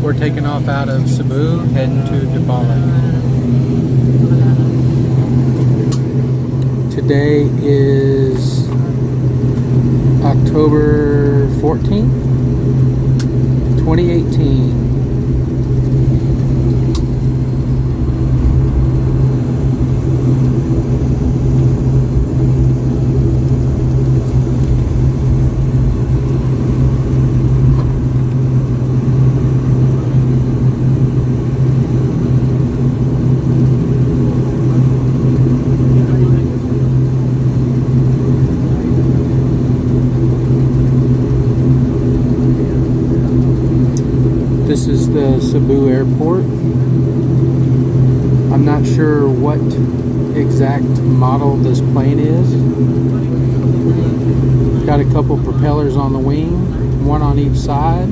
We're taking off out of Cebu, heading to Dubali. Today is October 14th, 2018. This is the Cebu airport. I'm not sure what exact model this plane is. Got a couple propellers on the wing, one on each side,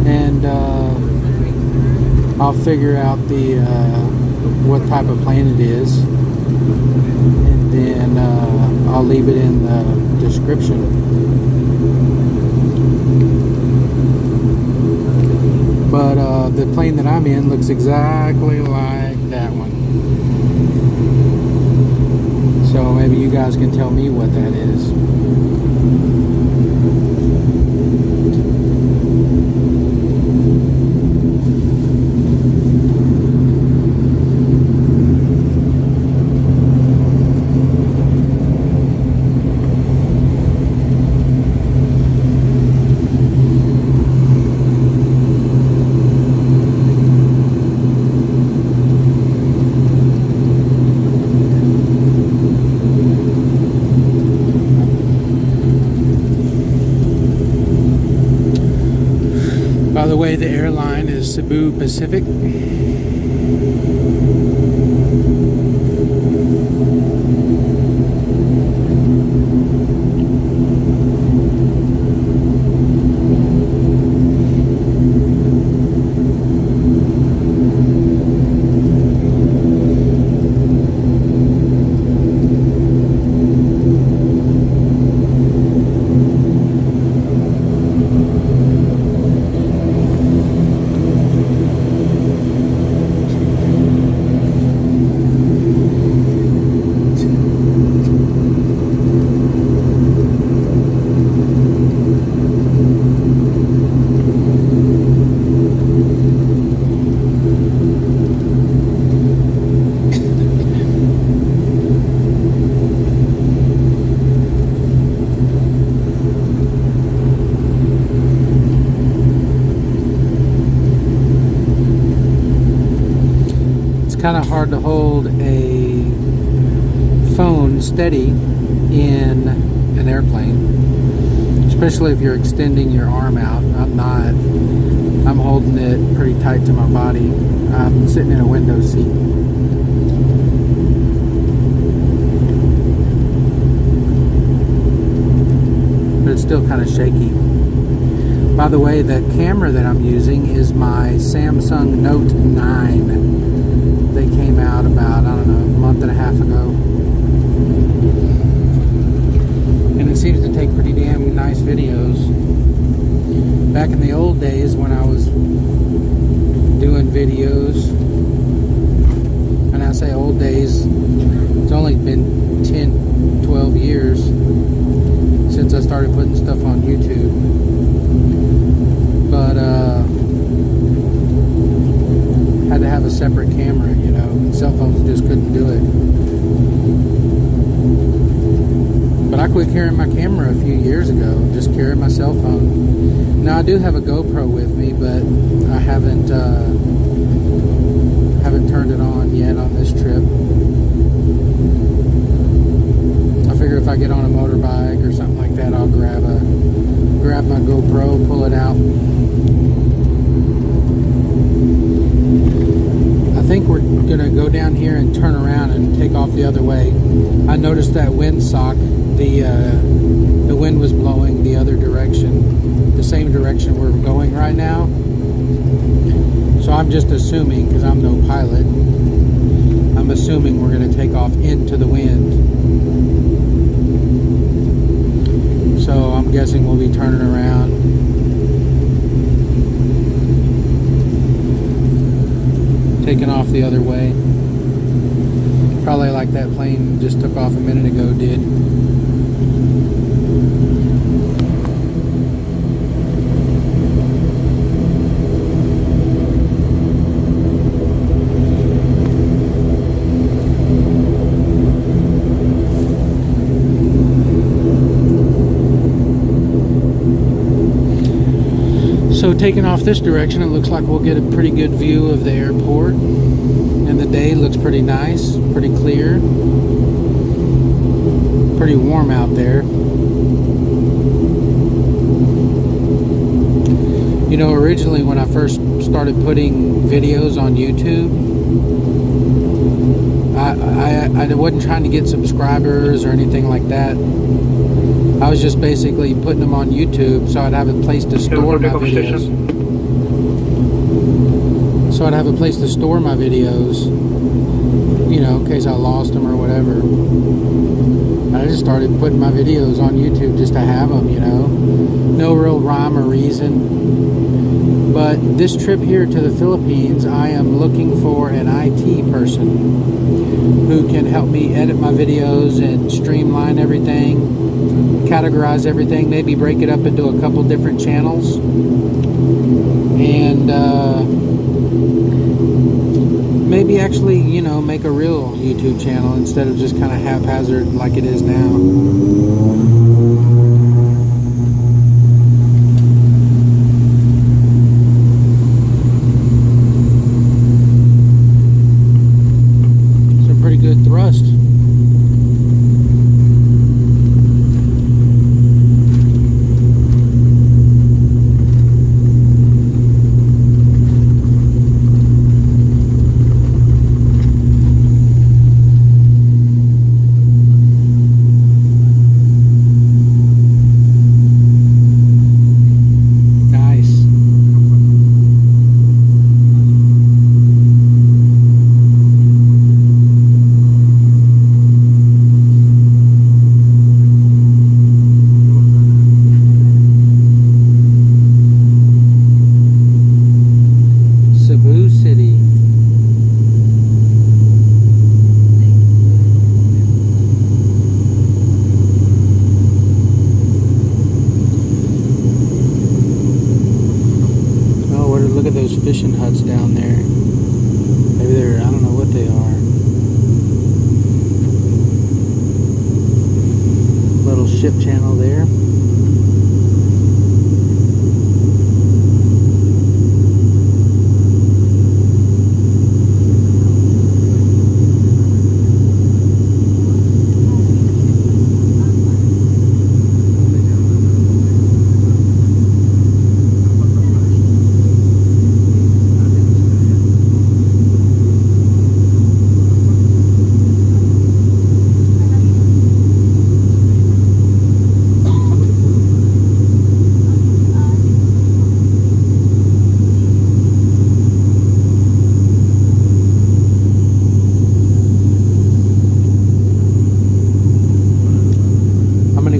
and I'll figure out the what type of plane it is, and then I'll leave it in the description. But the plane that I'm in looks exactly like that one. So maybe you guys can tell me what that is. By the way, the airline is Cebu Pacific. Kind of hard to hold a phone steady in an airplane, especially if you're extending your arm out. I'm not. I'm holding it pretty tight to my body. I'm sitting in a window seat. But it's still kind of shaky. By the way, the camera that I'm using is my Samsung Note 9. They came out about, I don't know, a month and a half ago. And it seems to take pretty damn nice videos. Back in the old days when I was doing videos, and I say old days, it's only been 10, 12 years since I started putting stuff on YouTube. But, had to have a separate camera, you know. Cell phones just couldn't do it. But I quit carrying my camera a few years ago. Just carried my cell phone. Now I do have a GoPro with me, but I haven't turned it on yet on this trip. I figure if I get on a motorbike or something like that, I'll grab my GoPro, pull it out. I think we're gonna go down here and turn around and take off the other way. I noticed that windsock, the wind was blowing the other direction, the same direction we're going right now. So I'm just assuming, because I'm no pilot, I'm assuming we're gonna take off into the wind. So I'm guessing we'll be turning around. taking off the other way. Probably like that plane just took off a minute ago did. So taking off this direction, it looks like we'll get a pretty good view of the airport, and the day looks pretty nice, pretty clear, pretty warm out there. You know, originally when I first started putting videos on YouTube, I wasn't trying to get subscribers or anything like that. I was just basically putting them on YouTube so I'd have a place to store my videos. So I'd have a place to store my videos, you know, in case I lost them or whatever. I just started putting my videos on YouTube just to have them, you know. No real rhyme or reason. But this trip here to the Philippines, I am looking for an IT person who can help me edit my videos and streamline everything, categorize everything, maybe break it up into a couple different channels, and maybe actually, you know, make a real YouTube channel instead of just kind of haphazard like it is now. Some pretty good thrust. Cebu City. Oh, look at those fishing huts down there. Maybe they're, I don't know what they are. Little ship channel there.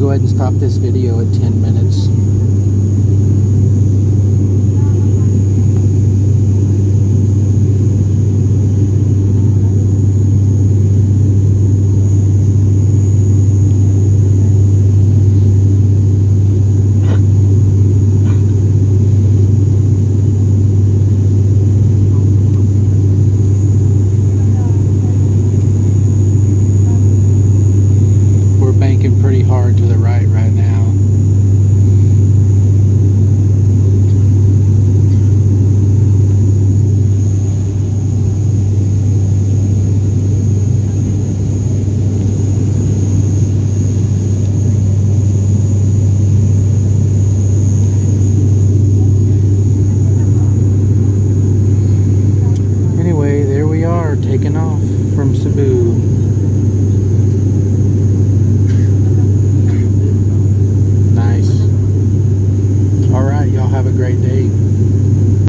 Go ahead and stop this video at 10 minutes. Banking pretty hard to the right now. Anyway, there we are, taking off from Cebu.